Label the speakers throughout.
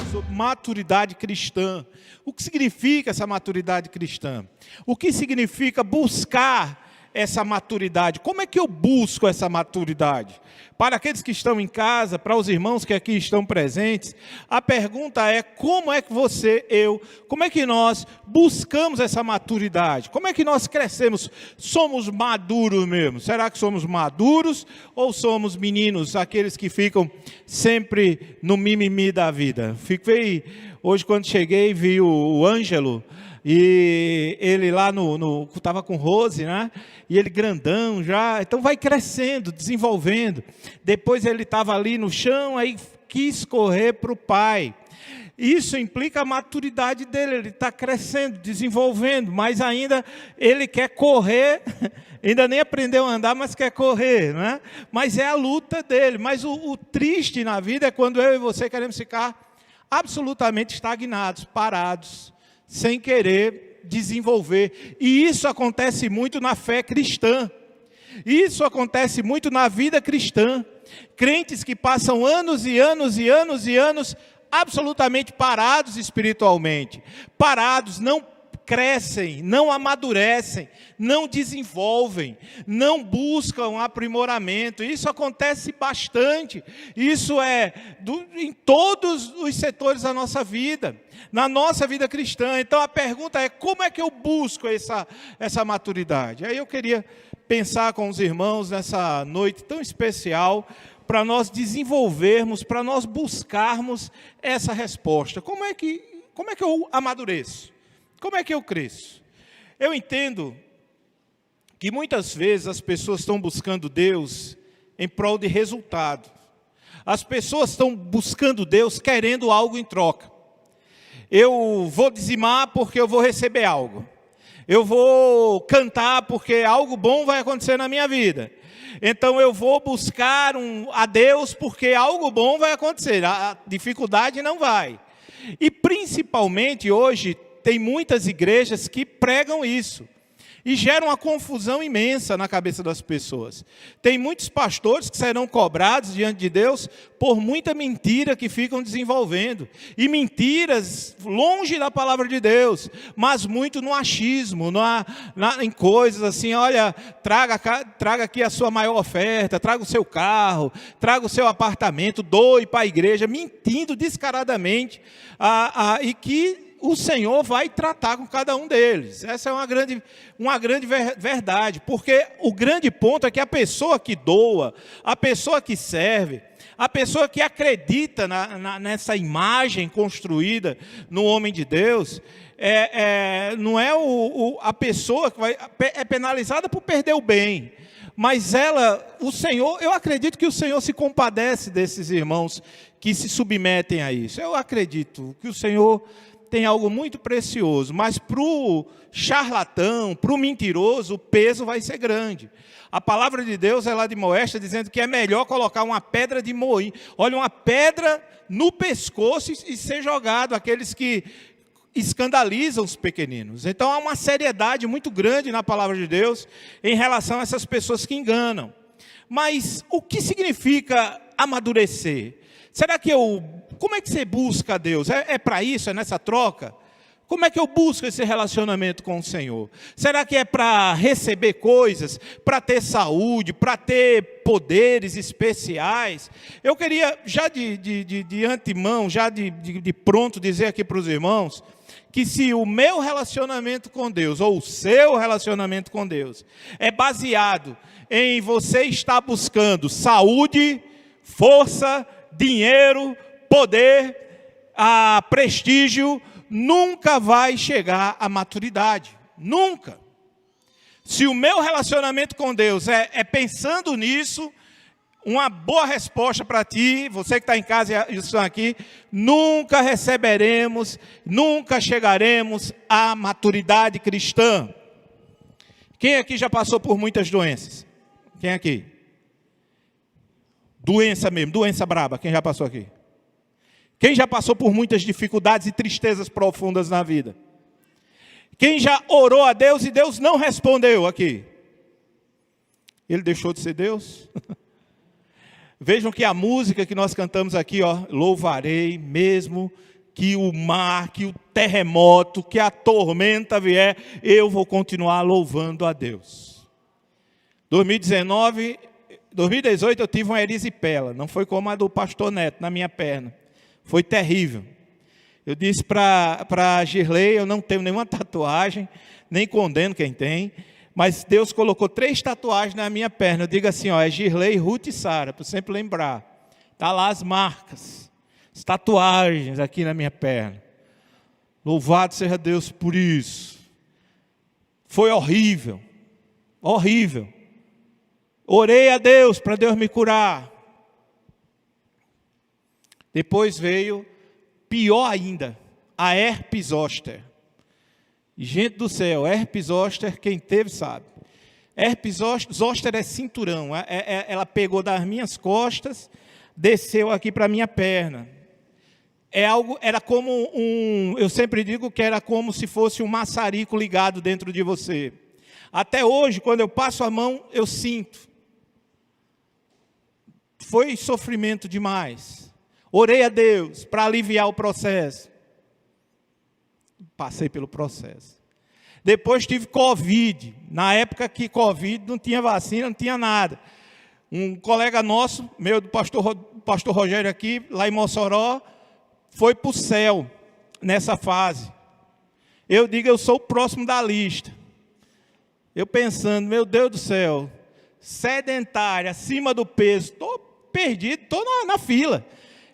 Speaker 1: sobre maturidade cristã. O que significa essa maturidade cristã? O que significa buscar essa maturidade? Como é que eu busco essa maturidade? Para aqueles que estão em casa, para os irmãos que aqui estão presentes, a pergunta é: como é que como é que nós buscamos essa maturidade? Como é que nós crescemos? Somos maduros mesmo? Será que somos maduros ou somos meninos, aqueles que ficam sempre no mimimi da vida? Fiquei, hoje quando cheguei, vi o Ângelo, e ele lá estava com Rose, né? E ele grandão já, então vai crescendo, desenvolvendo. Depois ele estava ali no chão, aí quis correr para o pai. Isso implica a maturidade dele, ele está crescendo, desenvolvendo, mas ainda ele quer correr, ainda nem aprendeu a andar, mas quer correr, né? Mas é a luta dele. Mas o triste na vida é quando eu e você queremos ficar absolutamente estagnados, parados, sem querer desenvolver. E isso acontece muito na fé cristã. Isso acontece muito na vida cristã. Crentes que passam anos e anos e anos e anos absolutamente parados espiritualmente. Parados, não crescem, não amadurecem, não desenvolvem, não buscam aprimoramento. Isso acontece bastante. Isso é em todos os setores da nossa vida, na nossa vida cristã. Então a pergunta é: como é que eu busco essa maturidade? Aí eu queria pensar com os irmãos nessa noite tão especial, para nós desenvolvermos, para nós buscarmos essa resposta. Como é que eu amadureço? Como é que eu cresço? Eu entendo que muitas vezes as pessoas estão buscando Deus em prol de resultado. As pessoas estão buscando Deus querendo algo em troca. Eu vou dizimar porque eu vou receber algo. Eu vou cantar porque algo bom vai acontecer na minha vida. Então eu vou buscar a Deus porque algo bom vai acontecer. A dificuldade não vai. E principalmente hoje, tem muitas igrejas que pregam isso e geram uma confusão imensa na cabeça das pessoas. Tem muitos pastores que serão cobrados diante de Deus por muita mentira que ficam desenvolvendo. E mentiras longe da palavra de Deus, mas muito no achismo, em coisas assim: olha, traga aqui a sua maior oferta, traga o seu carro, traga o seu apartamento, doe para a igreja, mentindo descaradamente, e que o Senhor vai tratar com cada um deles. Essa é uma grande verdade, porque o grande ponto é que a pessoa que doa, a pessoa que serve, a pessoa que acredita nessa imagem construída no homem de Deus, não é a pessoa que é penalizada por perder o bem, mas o Senhor, eu acredito que o Senhor se compadece desses irmãos que se submetem a isso. Eu acredito que o Senhor tem algo muito precioso, mas para o charlatão, para o mentiroso, o peso vai ser grande. A palavra de Deus ela admoesta dizendo que é melhor colocar uma pedra de moinho, olha, uma pedra no pescoço e ser jogado aqueles que escandalizam os pequeninos. Então há uma seriedade muito grande na palavra de Deus em relação a essas pessoas que enganam. Mas o que significa amadurecer? Será que como é que você busca a Deus? É para isso? É nessa troca? Como é que eu busco esse relacionamento com o Senhor? Será que é para receber coisas, para ter saúde, para ter poderes especiais? Eu queria já de antemão, já de pronto dizer aqui para os irmãos, que se o meu relacionamento com Deus, ou o seu relacionamento com Deus, é baseado em você estar buscando saúde, força, dinheiro, poder, prestígio, nunca vai chegar à maturidade. Nunca. Se o meu relacionamento com Deus é pensando nisso, uma boa resposta para ti, você que está em casa e estão aqui: nunca receberemos, nunca chegaremos à maturidade cristã. Quem aqui já passou por muitas doenças? Quem aqui? Doença mesmo, doença braba, quem já passou aqui? Quem já passou por muitas dificuldades e tristezas profundas na vida? Quem já orou a Deus e Deus não respondeu aqui? Ele deixou de ser Deus? Vejam que a música que nós cantamos aqui, louvarei mesmo que o mar, que o terremoto, que a tormenta vier, eu vou continuar louvando a Deus. 2018 eu tive uma erisipela, não foi como a do pastor Neto na minha perna, foi terrível. Eu disse para Girlei, eu não tenho nenhuma tatuagem, nem condeno quem tem, mas Deus colocou 3 tatuagens na minha perna. Eu digo assim, ó, é Girlei, Ruth e Sara, para sempre lembrar. Está lá as marcas, as tatuagens aqui na minha perna. Louvado seja Deus por isso. Foi horrível, horrível. Orei a Deus para Deus me curar. Depois veio, pior ainda, a herpes zoster. Gente do céu, herpes zoster, quem teve sabe. Herpes zoster é cinturão. Ela pegou das minhas costas, desceu aqui para a minha perna. Era como eu sempre digo que era como se fosse um maçarico ligado dentro de você. Até hoje, quando eu passo a mão, eu sinto. Foi sofrimento demais. Orei a Deus para aliviar o processo. Passei pelo processo. Depois tive Covid. Na época que Covid não tinha vacina, não tinha nada. Um colega nosso, meu do pastor Rogério aqui, lá em Mossoró, foi para o céu nessa fase. Eu digo, eu sou o próximo da lista. Eu pensando, meu Deus do céu, sedentário, acima do peso, estou perdido, estou na fila.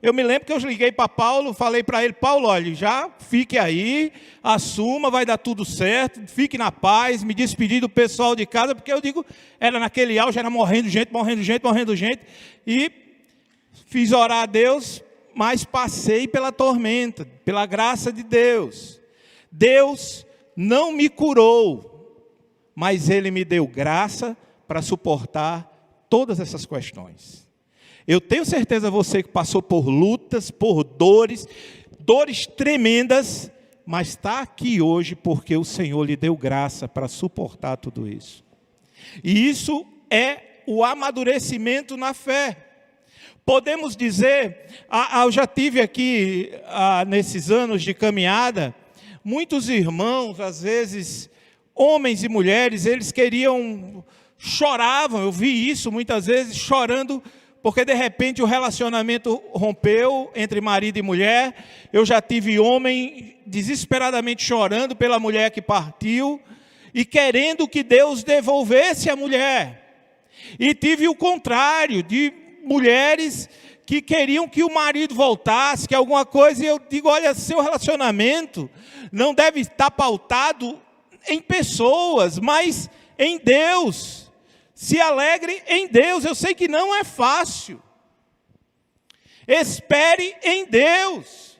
Speaker 1: Eu me lembro que eu liguei para Paulo, falei para ele, Paulo, olha, já fique aí, assuma, vai dar tudo certo, fique na paz, me despedi do pessoal de casa, porque eu digo, era naquele auge, era morrendo gente, e fiz orar a Deus, mas passei pela tormenta, pela graça de Deus. Deus não me curou, mas Ele me deu graça para suportar todas essas questões. Eu tenho certeza, você que passou por lutas, por dores tremendas, mas está aqui hoje porque o Senhor lhe deu graça para suportar tudo isso. E isso é o amadurecimento na fé. Podemos dizer, eu já tive aqui, nesses anos de caminhada, muitos irmãos, às vezes, homens e mulheres, eles choravam, eu vi isso muitas vezes, chorando, porque de repente o relacionamento rompeu entre marido e mulher. Eu já tive homem desesperadamente chorando pela mulher que partiu e querendo que Deus devolvesse a mulher. E tive o contrário, de mulheres que queriam que o marido voltasse, que alguma coisa, e eu digo, olha, seu relacionamento não deve estar pautado em pessoas, mas em Deus. Se alegre em Deus. Eu sei que não é fácil. Espere em Deus.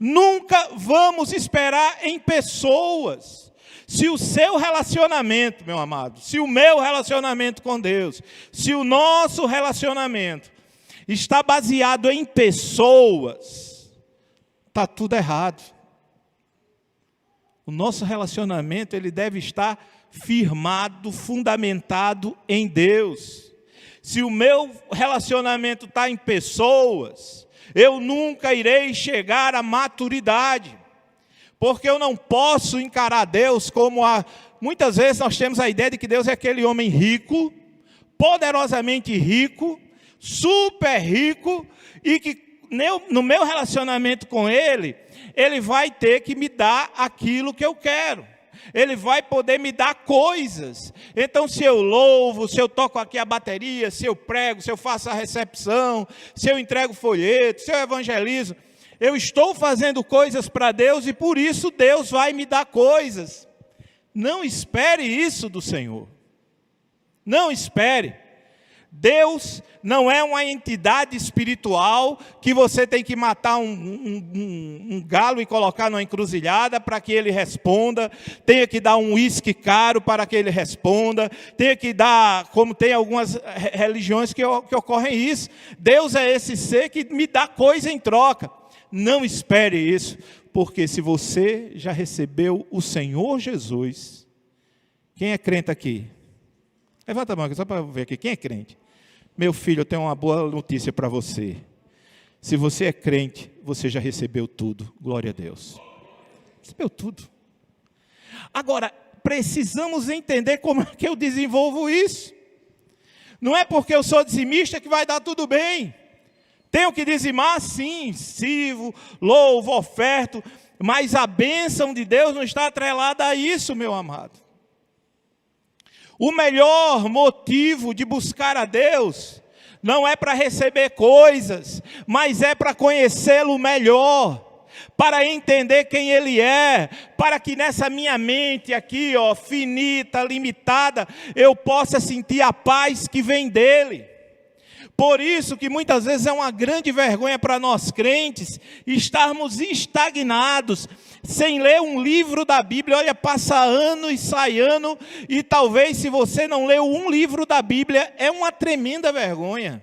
Speaker 1: Nunca vamos esperar em pessoas. Se o seu relacionamento, meu amado, se o meu relacionamento com Deus, se o nosso relacionamento está baseado em pessoas, está tudo errado. O nosso relacionamento, ele deve estar firmado, fundamentado em Deus. Se o meu relacionamento está em pessoas, eu nunca irei chegar à maturidade, porque eu não posso encarar Deus como muitas vezes nós temos a ideia de que Deus é aquele homem rico, poderosamente rico, super rico, e que no meu relacionamento com Ele, Ele vai ter que me dar aquilo que eu quero. Ele vai poder me dar coisas. Então, se eu louvo, se eu toco aqui a bateria, se eu prego, se eu faço a recepção, se eu entrego folheto, se eu evangelizo, eu estou fazendo coisas para Deus e por isso Deus vai me dar coisas. Não espere isso do Senhor. Não espere. Deus não é uma entidade espiritual que você tem que matar um galo e colocar numa encruzilhada para que ele responda, tenha que dar um uísque caro para que ele responda, tenha que dar, como tem algumas religiões que ocorrem isso. Deus é esse ser que me dá coisa em troca. Não espere isso, porque se você já recebeu o Senhor Jesus, quem é crente aqui? Levanta a mão aqui, só para ver aqui, quem é crente? Meu filho, eu tenho uma boa notícia para você. Se você é crente, você já recebeu tudo. Glória a Deus. Recebeu tudo. Agora, precisamos entender como é que eu desenvolvo isso. Não é porque eu sou dizimista que vai dar tudo bem. Tenho que dizimar, sim, sirvo, louvo, oferto, mas a bênção de Deus não está atrelada a isso, meu amado. O melhor motivo de buscar a Deus não é para receber coisas, mas é para conhecê-lo melhor, para entender quem Ele é, para que nessa minha mente aqui, ó, finita, limitada, eu possa sentir a paz que vem dEle. Por isso que muitas vezes é uma grande vergonha para nós crentes estarmos estagnados, sem ler um livro da Bíblia. Olha, passa ano e sai ano, e talvez se você não leu um livro da Bíblia, é uma tremenda vergonha.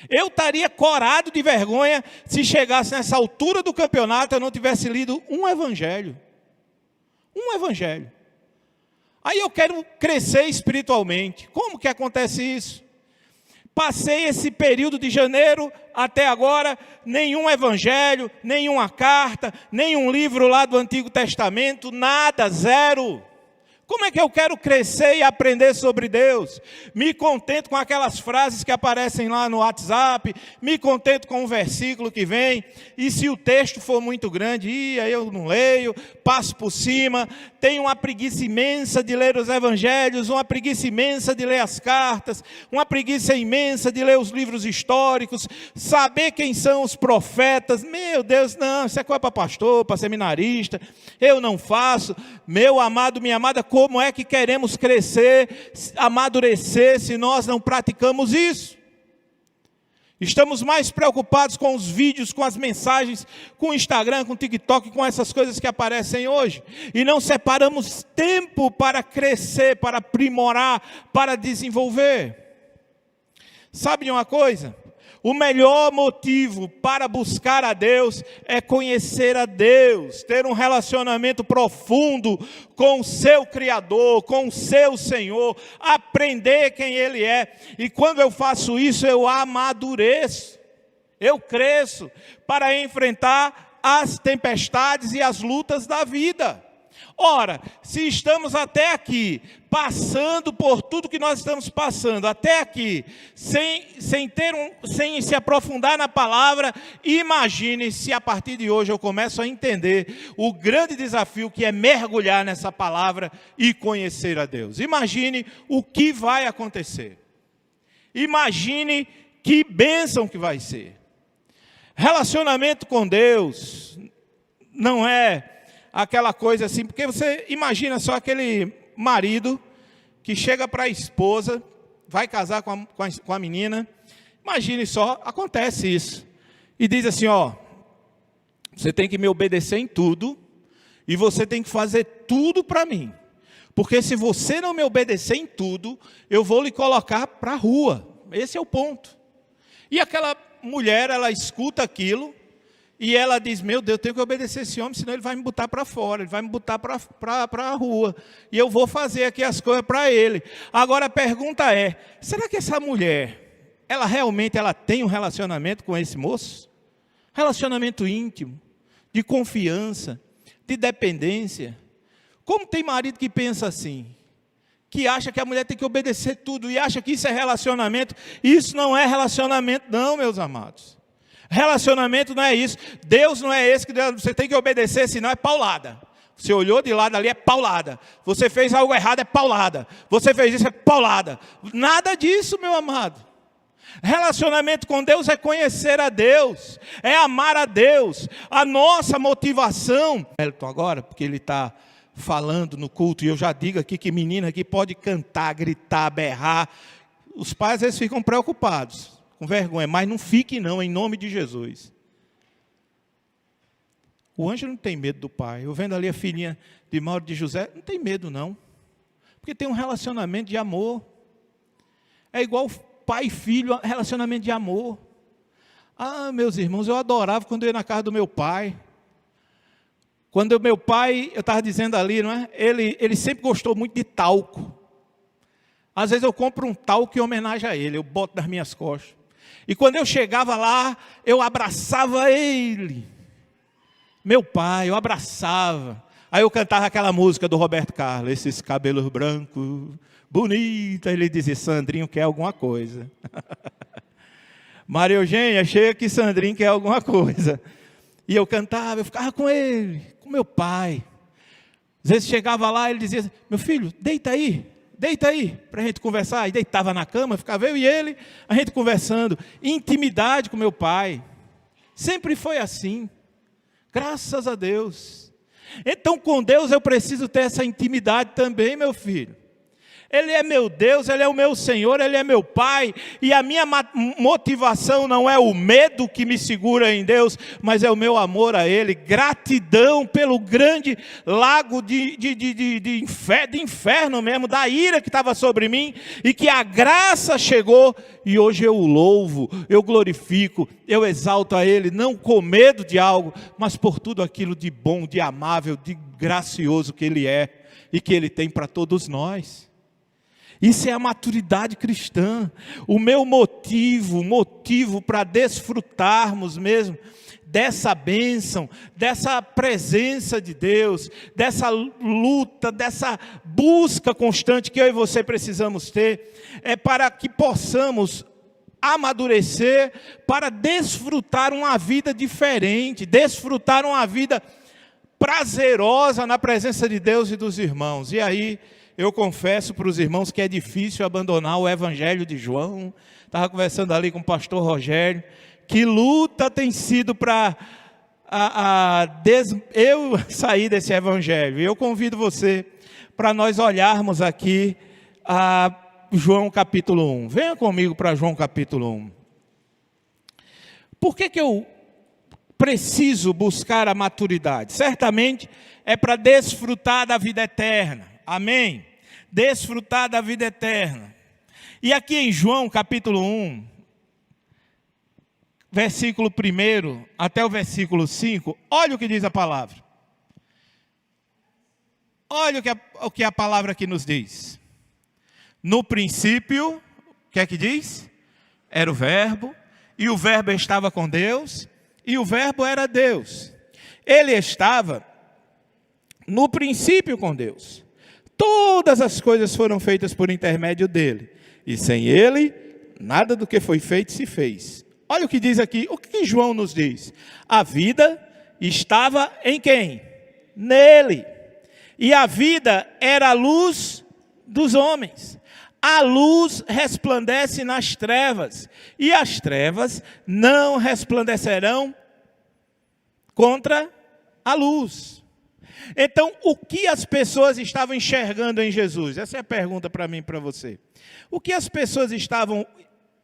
Speaker 1: Eu estaria corado de vergonha se chegasse nessa altura do campeonato eu não tivesse lido um evangelho. Um evangelho. Aí eu quero crescer espiritualmente. Como que acontece isso? Passei esse período de janeiro até agora, nenhum evangelho, nenhuma carta, nenhum livro lá do Antigo Testamento, nada, zero. Como é que eu quero crescer e aprender sobre Deus? Me contento com aquelas frases que aparecem lá no WhatsApp, me contento com um versículo que vem, e se o texto for muito grande, aí eu não leio, passo por cima, tenho uma preguiça imensa de ler os evangelhos, uma preguiça imensa de ler as cartas, uma preguiça imensa de ler os livros históricos, saber quem são os profetas. Meu Deus, não, isso é coisa para pastor, para seminarista, eu não faço. Meu amado, minha amada, como é que queremos crescer, amadurecer, se nós não praticamos isso? Estamos mais preocupados com os vídeos, com as mensagens, com o Instagram, com o TikTok, com essas coisas que aparecem hoje. E não separamos tempo para crescer, para aprimorar, para desenvolver. Sabe de uma coisa? O melhor motivo para buscar a Deus é conhecer a Deus, ter um relacionamento profundo com o seu Criador, com o seu Senhor, aprender quem Ele é. E quando eu faço isso, eu amadureço, eu cresço para enfrentar as tempestades e as lutas da vida. Ora, se estamos até aqui, passando por tudo que nós estamos passando, até aqui, sem se aprofundar na palavra, imagine se a partir de hoje eu começo a entender o grande desafio que é mergulhar nessa palavra e conhecer a Deus. Imagine o que vai acontecer. Imagine que bênção que vai ser. Relacionamento com Deus não é aquela coisa assim, porque você imagina só aquele marido que chega para a esposa, vai casar com a menina, imagine só, acontece isso, e diz assim, ó, você tem que me obedecer em tudo, e você tem que fazer tudo para mim, porque se você não me obedecer em tudo, eu vou lhe colocar para a rua, esse é o ponto. E aquela mulher, ela escuta aquilo, e ela diz, meu Deus, eu tenho que obedecer esse homem, senão ele vai me botar para fora, ele vai me botar para a rua, e eu vou fazer aqui as coisas para ele. Agora a pergunta é, será que essa mulher, ela realmente tem um relacionamento com esse moço? Relacionamento íntimo, de confiança, de dependência. Como tem marido que pensa assim, que acha que a mulher tem que obedecer tudo, e acha que isso é relacionamento? Isso não é relacionamento não, meus amados. Relacionamento não é isso. Deus não é esse que você tem que obedecer, senão é paulada. Você olhou de lado ali, é paulada. Você fez algo errado, é paulada. Você fez isso, é paulada. Nada disso, meu amado. Relacionamento com Deus é conhecer a Deus, é amar a Deus. A nossa motivação, Elton agora, porque ele está falando no culto, e eu já digo aqui que menina aqui pode cantar, gritar, berrar. Os pais às vezes ficam preocupados, com vergonha, mas não fique não, em nome de Jesus. O Ângelo não tem medo do pai. Eu vendo ali a filhinha de Mauro de José, não tem medo não. Porque tem um relacionamento de amor. É igual pai e filho, relacionamento de amor. Ah, meus irmãos, eu adorava quando eu ia na casa do meu pai. Quando o meu pai, eu estava dizendo ali, não é? Ele sempre gostou muito de talco. Às vezes eu compro um talco em homenagem a ele, eu boto nas minhas costas. E quando eu chegava lá, eu abraçava ele. Meu pai, eu abraçava. Aí eu cantava aquela música do Roberto Carlos, esses cabelos brancos, bonita. Ele dizia, Sandrinho quer alguma coisa. Maria Eugênia, chega que Sandrinho quer alguma coisa. E eu cantava, eu ficava com ele, com meu pai. Às vezes chegava lá, ele dizia, meu filho, deita aí, para a gente conversar. E deitava na cama, ficava eu e ele, a gente conversando. Intimidade com meu pai. Sempre foi assim. Graças a Deus. Então com Deus eu preciso ter essa intimidade também, meu filho. Ele é meu Deus, Ele é o meu Senhor, Ele é meu Pai. E a minha motivação não é o medo que me segura em Deus, mas é o meu amor a Ele. Gratidão pelo grande lago de inferno mesmo, da ira que estava sobre mim. E que a graça chegou e hoje eu o louvo, eu glorifico, eu exalto a Ele. Não com medo de algo, mas por tudo aquilo de bom, de amável, de gracioso que Ele é. E que Ele tem para todos nós. Isso é a maturidade cristã. O meu motivo para desfrutarmos mesmo dessa bênção, dessa presença de Deus, dessa luta, dessa busca constante que eu e você precisamos ter, é para que possamos amadurecer, para desfrutar uma vida diferente, desfrutar uma vida prazerosa na presença de Deus e dos irmãos. E aí, eu confesso para os irmãos que é difícil abandonar o Evangelho de João. Estava conversando ali com o pastor Rogério. Que luta tem sido para eu sair desse Evangelho. E eu convido você para nós olharmos aqui a João capítulo 1. Venha comigo para João capítulo 1. Por que eu preciso buscar a maturidade? Certamente é para desfrutar da vida eterna. Amém? Desfrutar da vida eterna. E aqui em João capítulo 1, versículo 1 até o versículo 5, olha o que diz a palavra. Olha o que a palavra aqui nos diz. No princípio, o que é que diz? Era o verbo, e o verbo estava com Deus, e o verbo era Deus. Ele estava no princípio com Deus. Todas as coisas foram feitas por intermédio dele. E sem ele, nada do que foi feito se fez. Olha o que diz aqui. O que João nos diz? A vida estava em quem? Nele. E a vida era a luz dos homens. A luz resplandece nas trevas. E as trevas não resplandecerão contra a luz. Então, o que as pessoas estavam enxergando em Jesus? Essa é a pergunta para mim e para você. O que as pessoas estavam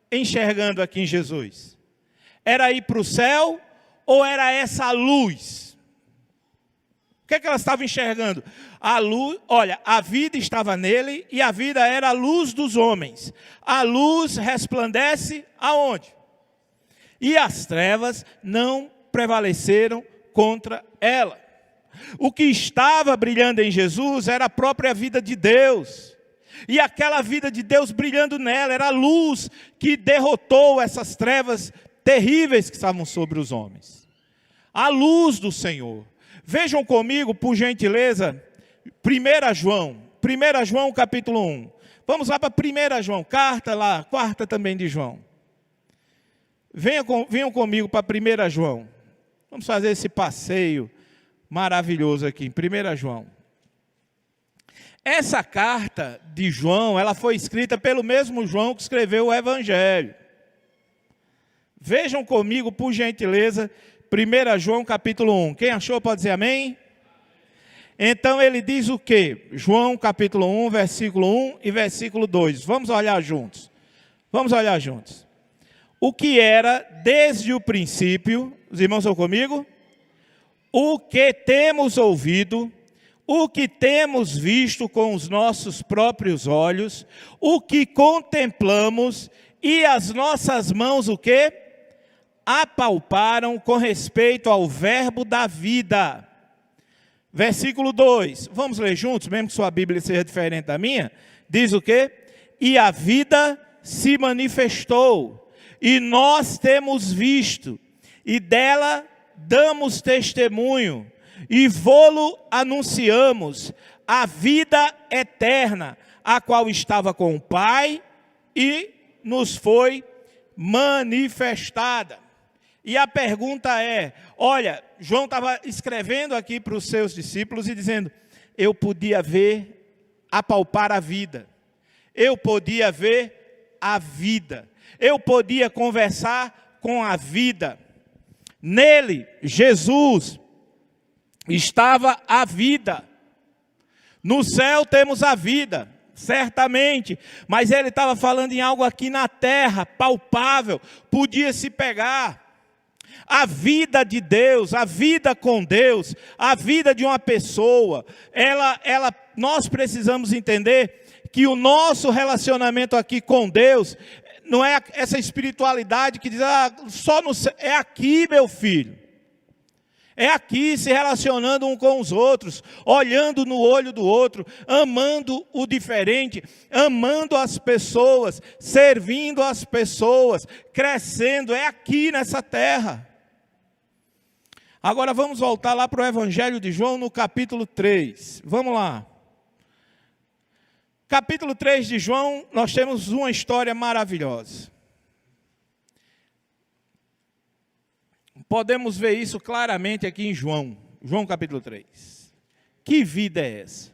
Speaker 1: enxergando aqui em Jesus? Era ir para o céu ou era essa luz? O que é que elas estavam enxergando? A luz, olha, a vida estava nele e a vida era a luz dos homens. A luz resplandece aonde? E as trevas não prevaleceram contra ela. O que estava brilhando em Jesus era a própria vida de Deus. E aquela vida de Deus brilhando nela era a luz que derrotou essas trevas terríveis que estavam sobre os homens. A luz do Senhor. Vejam comigo, por gentileza, 1 João capítulo 1. Vamos lá para 1 João, quarta também de João. Venham comigo para 1 João. Vamos fazer esse passeio maravilhoso aqui, em 1 João. Essa carta de João, ela foi escrita pelo mesmo João que escreveu o Evangelho. Vejam comigo, por gentileza, 1 João capítulo 1. Quem achou pode dizer amém? Então ele diz o quê? João capítulo 1, versículo 1 e versículo 2. Vamos olhar juntos. O que era desde o princípio, os irmãos estão comigo? O que temos ouvido, o que temos visto com os nossos próprios olhos, o que contemplamos e as nossas mãos o quê? Apalparam com respeito ao verbo da vida. Versículo 2, vamos ler juntos, mesmo que sua Bíblia seja diferente da minha, diz o quê? E a vida se manifestou, e nós temos visto, e dela damos testemunho, e vô-lo anunciamos, a vida eterna, a qual estava com o Pai, e nos foi manifestada. E a pergunta é, olha, João estava escrevendo aqui para os seus discípulos e dizendo, eu podia ver, apalpar a vida, eu podia ver a vida, eu podia conversar com a vida. Nele, Jesus, estava a vida. No céu temos a vida, certamente, mas ele estava falando em algo aqui na terra, palpável, podia se pegar. A vida de Deus, a vida com Deus, a vida de uma pessoa, nós precisamos entender que o nosso relacionamento aqui com Deus não é essa espiritualidade que diz, só no céu. É aqui, meu filho. É aqui, se relacionando um com os outros, olhando no olho do outro, amando o diferente, amando as pessoas, servindo as pessoas, crescendo. É aqui nessa terra. Agora vamos voltar lá para o Evangelho de João, no capítulo 3. Vamos lá. Capítulo 3 de João, nós temos uma história maravilhosa. Podemos ver isso claramente aqui em João capítulo 3. Que vida é essa?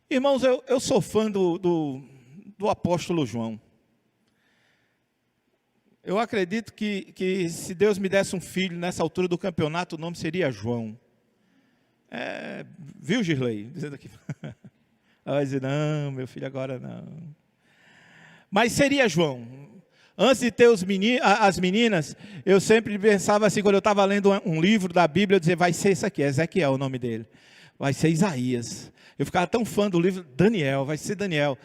Speaker 1: Irmãos, eu sou fã do apóstolo João. Eu acredito que se Deus me desse um filho nessa altura do campeonato, o nome seria João. Viu, Girlei? Dizendo aqui. Ela vai dizer, não, meu filho agora não. Mas seria João. Antes de ter as meninas, eu sempre pensava assim, quando eu estava lendo um livro da Bíblia, eu dizia, vai ser isso aqui, Ezequiel o nome dele. Vai ser Isaías. Eu ficava tão fã do livro, Daniel, vai ser Daniel.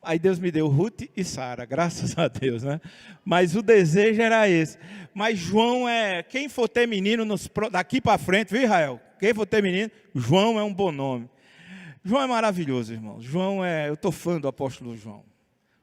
Speaker 1: Aí Deus me deu Ruth e Sara, graças a Deus, né? Mas o desejo era esse. Mas João quem for ter menino daqui para frente, viu, Israel? Quem for ter menino, João é um bom nome. João é maravilhoso, irmãos. Eu estou fã do apóstolo João.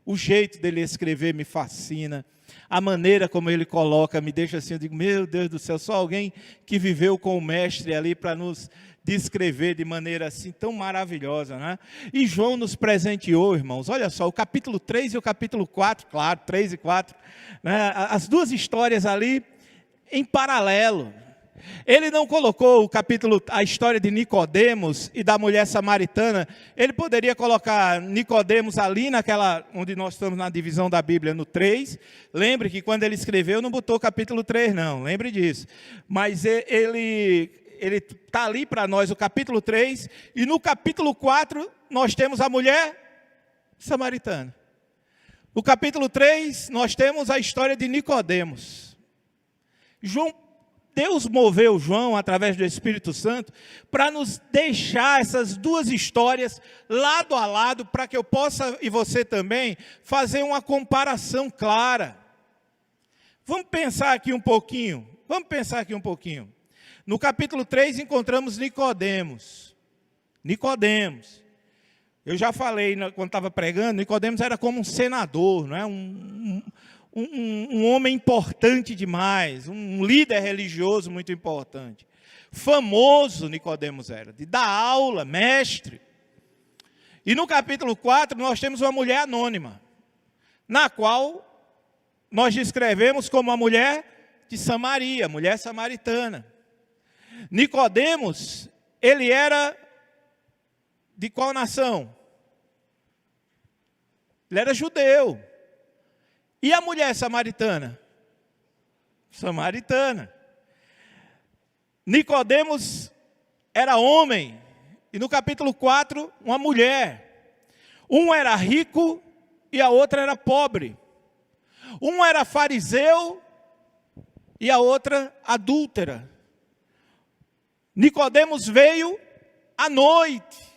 Speaker 1: O jeito dele escrever me fascina. A maneira como ele coloca me deixa assim, eu digo, meu Deus do céu, só alguém que viveu com o mestre ali para nos descrever de maneira assim tão maravilhosa, né? E João nos presenteou, irmãos, olha só, o capítulo 3 e o capítulo 4, claro, 3 e 4, né? As duas histórias ali em paralelo. Ele não colocou a história de Nicodemos e da mulher samaritana. Ele poderia colocar Nicodemos ali onde nós estamos na divisão da Bíblia, no 3. Lembre que quando ele escreveu, não botou capítulo 3 não, lembre disso. Mas ele está ali para nós, o capítulo 3, e no capítulo 4, nós temos a mulher samaritana. No capítulo 3, nós temos a história de Nicodemos. Deus moveu João, através do Espírito Santo, para nos deixar essas duas histórias lado a lado, para que eu possa, e você também, fazer uma comparação clara. Vamos pensar aqui um pouquinho. No capítulo 3 encontramos Nicodemos. Eu já falei, quando estava pregando, Nicodemos era como um senador, não é? Um homem importante demais, um líder religioso muito importante. Famoso Nicodemos era, de dar aula, mestre. E no capítulo 4 nós temos uma mulher anônima, na qual nós descrevemos como a mulher de Samaria, mulher samaritana. Nicodemos, ele era de qual nação? Ele era judeu. E a mulher samaritana? Samaritana. Nicodemos era homem. E no capítulo 4, uma mulher. Um era rico e a outra era pobre. Um era fariseu e a outra adúltera. Nicodemos veio à noite.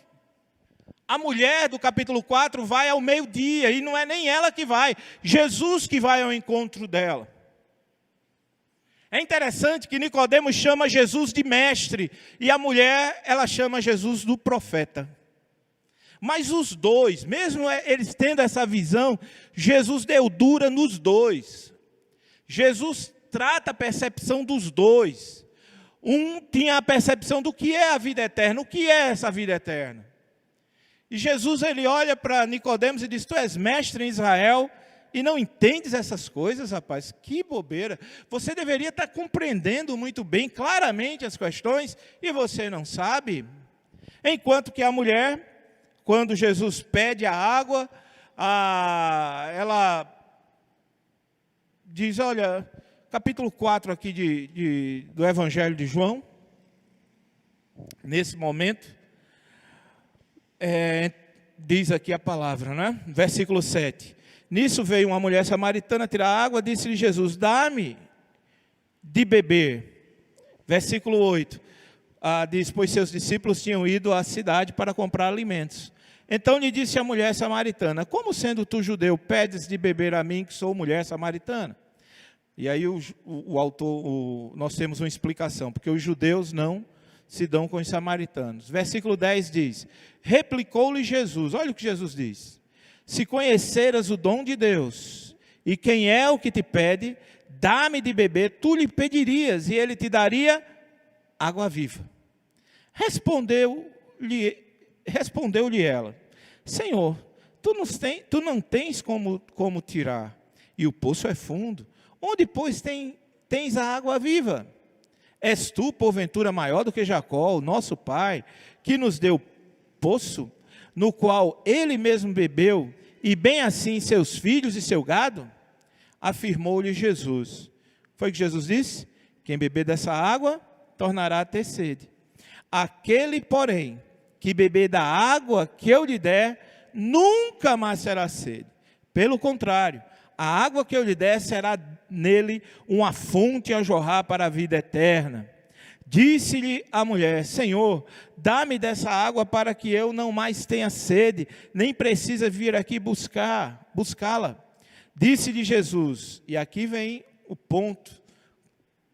Speaker 1: A mulher do capítulo 4 vai ao meio-dia, e não é nem ela que vai, Jesus que vai ao encontro dela. É interessante que Nicodemos chama Jesus de mestre, e a mulher, ela chama Jesus do profeta. Mas os dois, mesmo eles tendo essa visão, Jesus deu dura nos dois. Jesus trata a percepção dos dois. Um tinha a percepção do que é a vida eterna, o que é essa vida eterna. E Jesus, ele olha para Nicodemos e diz: tu és mestre em Israel e não entendes essas coisas, rapaz? Que bobeira. Você deveria estar compreendendo muito bem, claramente as questões, e você não sabe. Enquanto que a mulher, quando Jesus pede a água, ela diz, olha, capítulo 4 aqui do Evangelho de João, nesse momento, diz aqui a palavra, né? Versículo 7. Nisso veio uma mulher samaritana tirar água, disse-lhe Jesus: dá-me de beber. Versículo 8. Diz: pois seus discípulos tinham ido à cidade para comprar alimentos. Então lhe disse a mulher samaritana: como sendo tu judeu, pedes de beber a mim, que sou mulher samaritana? E aí o autor, nós temos uma explicação, porque os judeus não se dão com os samaritanos. Versículo 10 diz: replicou-lhe Jesus, olha o que Jesus diz: se conheceras o dom de Deus, e quem é o que te pede, dá-me de beber, tu lhe pedirias, e ele te daria água viva. Respondeu-lhe ela: Senhor, tu não tens como tirar, e o poço é fundo. Onde, pois, tens a água viva? És tu, porventura, maior do que Jacó, o nosso pai, que nos deu poço, no qual ele mesmo bebeu, e bem assim seus filhos e seu gado? Afirmou-lhe Jesus. Foi o que Jesus disse? Quem beber dessa água, tornará a ter sede. Aquele, porém, que beber da água que eu lhe der, nunca mais terá sede. Pelo contrário, a água que eu lhe der será nele uma fonte a jorrar para a vida eterna. Disse-lhe a mulher: Senhor, dá-me dessa água para que eu não mais tenha sede, nem precisa vir aqui buscá-la. Disse-lhe Jesus, e aqui vem o ponto,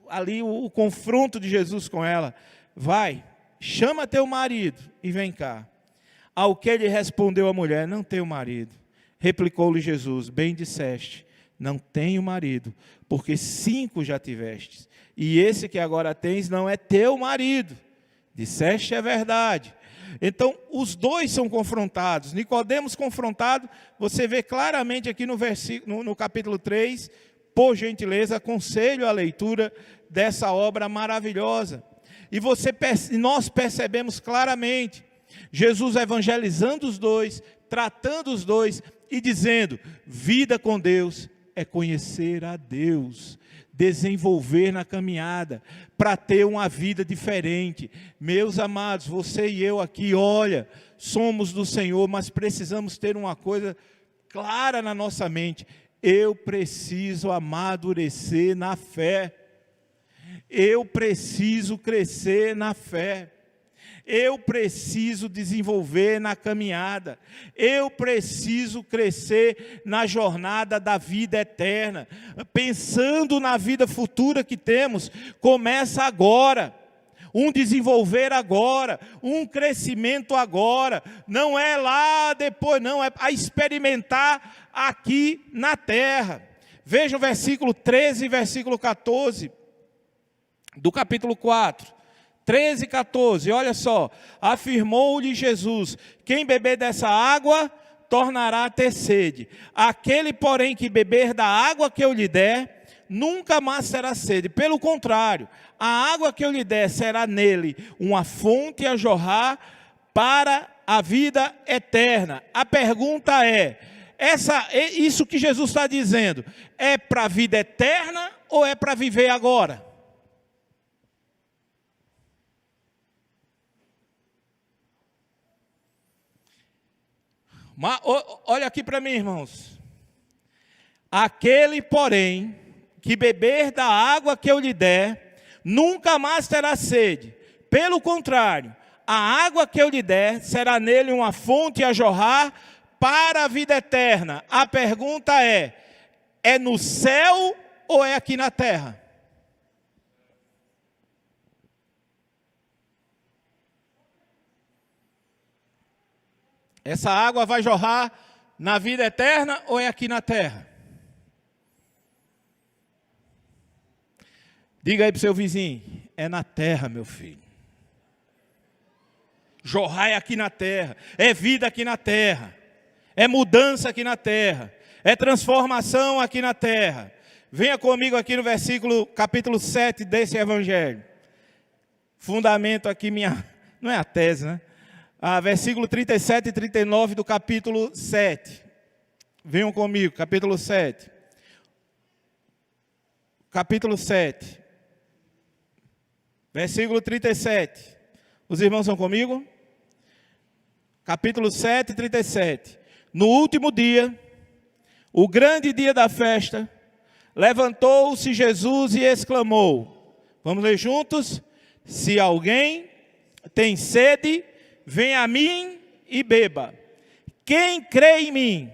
Speaker 1: ali o confronto de Jesus com ela: vai, chama teu marido e vem cá. Ao que lhe respondeu a mulher: não tenho marido. Replicou-lhe Jesus: bem disseste, não tenho marido, porque 5 já tivestes, e esse que agora tens não é teu marido. Disseste é verdade. Então, os dois são confrontados. Nicodemos confrontado, você vê claramente aqui no capítulo 3, por gentileza, aconselho a leitura dessa obra maravilhosa. E nós percebemos claramente, Jesus evangelizando os dois, tratando os dois e dizendo: vida com Deus é conhecer a Deus, desenvolver na caminhada, para ter uma vida diferente. Meus amados, você e eu aqui, olha, somos do Senhor, mas precisamos ter uma coisa clara na nossa mente: eu preciso amadurecer na fé, eu preciso crescer na fé, eu preciso desenvolver na caminhada, eu preciso crescer na jornada da vida eterna. Pensando na vida futura que temos, começa agora, um desenvolver agora, um crescimento agora, não é lá depois, não, é a experimentar aqui na terra. Veja o versículo 13 e versículo 14 do capítulo 4. 13 e 14, olha só: afirmou-lhe Jesus: quem beber dessa água, tornará a ter sede. Aquele, porém, que beber da água que eu lhe der, nunca mais terá sede. Pelo contrário, a água que eu lhe der será nele uma fonte a jorrar para a vida eterna. A pergunta é, isso que Jesus está dizendo, é para a vida eterna ou é para viver agora? Mas, olha aqui para mim, irmãos. Aquele, porém, que beber da água que eu lhe der, nunca mais terá sede. Pelo contrário, a água que eu lhe der será nele uma fonte a jorrar para a vida eterna. A pergunta é no céu ou é aqui na terra? Essa água vai jorrar na vida eterna ou é aqui na terra? Diga aí para o seu vizinho, é na terra, meu filho. Jorrar é aqui na terra, é vida aqui na terra, é mudança aqui na terra, é transformação aqui na terra. Venha comigo aqui no capítulo 7 desse evangelho. Fundamento aqui, não é a tese, né? Versículo 37 e 39 do capítulo 7. Venham comigo, capítulo 7. Capítulo 7. Versículo 37. Os irmãos estão comigo? Capítulo 7, 37. No último dia, o grande dia da festa, levantou-se Jesus e exclamou. Vamos ler juntos? Se alguém tem sede, venha a mim e beba. Quem crê em mim,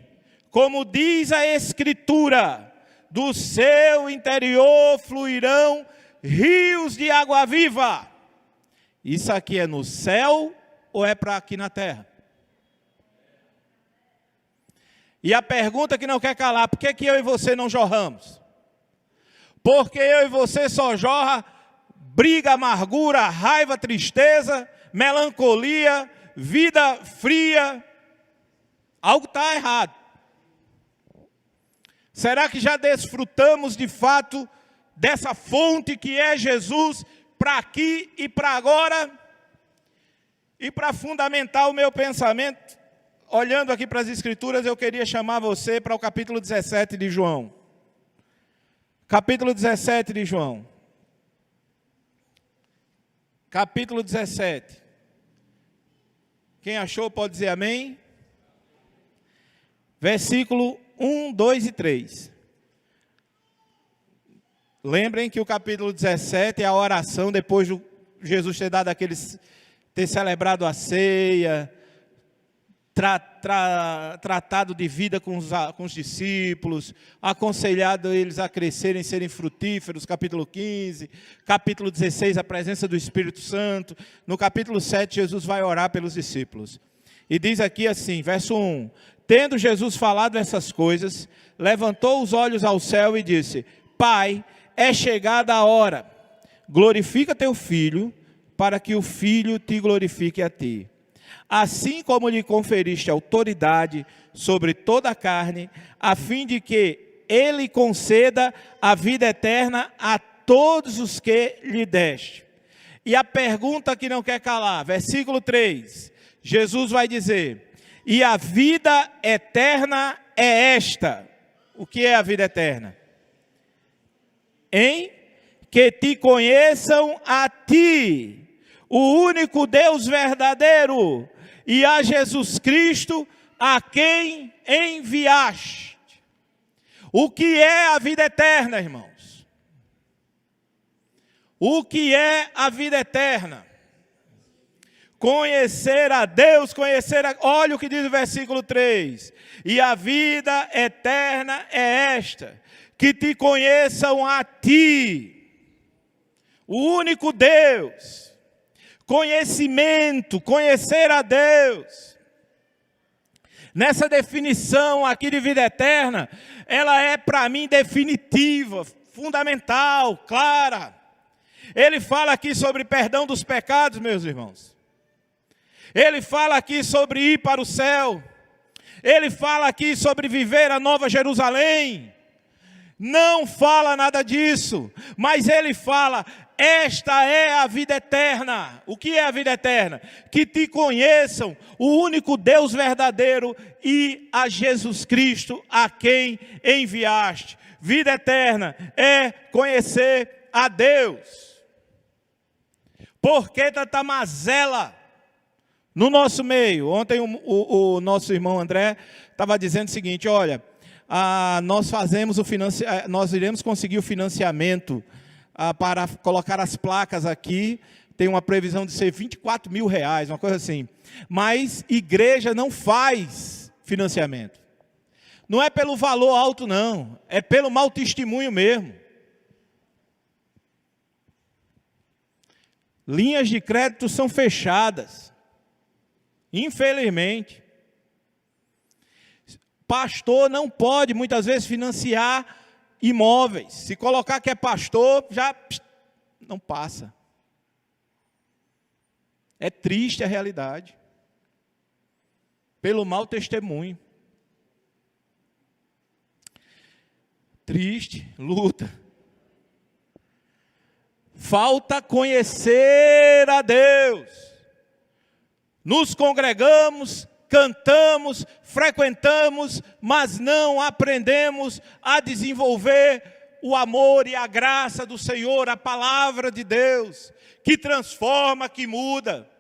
Speaker 1: como diz a Escritura, do seu interior fluirão rios de água viva. Isso aqui é no céu ou é para aqui na terra? E a pergunta que não quer calar, por que eu e você não jorramos? Porque eu e você só jorra briga, amargura, raiva, tristeza, melancolia, vida fria. Algo está errado. Será que já desfrutamos de fato dessa fonte que é Jesus para aqui e para agora? E para fundamentar o meu pensamento, olhando aqui para as Escrituras, eu queria chamar você para o capítulo 17 de João. Capítulo 17 de João. Capítulo 17. Quem achou pode dizer amém. Versículo 1, 2 e 3. Lembrem que o capítulo 17 é a oração depois de Jesus ter celebrado a ceia, tratado de vida com os discípulos, aconselhado eles a crescerem, serem frutíferos, capítulo 15, capítulo 16, a presença do Espírito Santo. No capítulo 7, Jesus vai orar pelos discípulos. E diz aqui assim, verso 1, tendo Jesus falado essas coisas, levantou os olhos ao céu e disse, Pai, é chegada a hora, glorifica teu Filho, para que o Filho te glorifique a ti. Assim como lhe conferiste autoridade sobre toda a carne, a fim de que ele conceda a vida eterna a todos os que lhe deste. E a pergunta que não quer calar, versículo 3, Jesus vai dizer, e a vida eterna é esta. O que é a vida eterna? Em que te conheçam a ti, o único Deus verdadeiro, e a Jesus Cristo, a quem enviaste. O que é a vida eterna, irmãos? O que é a vida eterna? Conhecer a Deus, olha o que diz o versículo 3. E a vida eterna é esta, que te conheçam a ti, o único Deus. Conhecimento, conhecer a Deus. Nessa definição aqui de vida eterna, ela é para mim definitiva, fundamental, clara. Ele fala aqui sobre perdão dos pecados, meus irmãos. Ele fala aqui sobre ir para o céu. Ele fala aqui sobre viver a nova Jerusalém. Não fala nada disso, mas ele fala, esta é a vida eterna. O que é a vida eterna? Que te conheçam, o único Deus verdadeiro e a Jesus Cristo, a quem enviaste. Vida eterna é conhecer a Deus. Por que tanta mazela no nosso meio? Ontem o nosso irmão André estava dizendo o seguinte, olha, nós iremos conseguir o financiamento para colocar as placas aqui, tem uma previsão de ser 24 mil reais, uma coisa assim. Mas igreja não faz financiamento. Não é pelo valor alto não, é pelo mau testemunho mesmo. Linhas de crédito são fechadas, infelizmente. Pastor não pode, muitas vezes, financiar imóveis. Se colocar que é pastor, já não passa. É triste a realidade. Pelo mau testemunho. Triste, luta. Falta conhecer a Deus. Nos congregamos, cantamos, frequentamos, mas não aprendemos a desenvolver o amor e a graça do Senhor, a palavra de Deus, que transforma, que muda.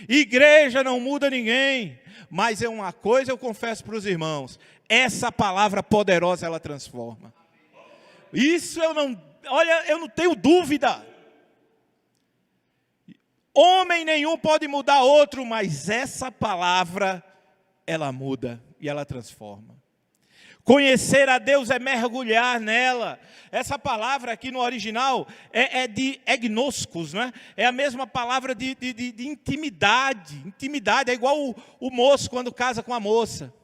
Speaker 1: Igreja não muda ninguém, mas é uma coisa eu confesso para os irmãos, essa palavra poderosa ela transforma. Isso eu não tenho dúvida. Homem nenhum pode mudar outro, mas essa palavra, ela muda e ela transforma. Conhecer a Deus é mergulhar nela. Essa palavra aqui no original é de egnoskos, não é? É a mesma palavra de intimidade. Intimidade é igual o moço quando casa com a moça.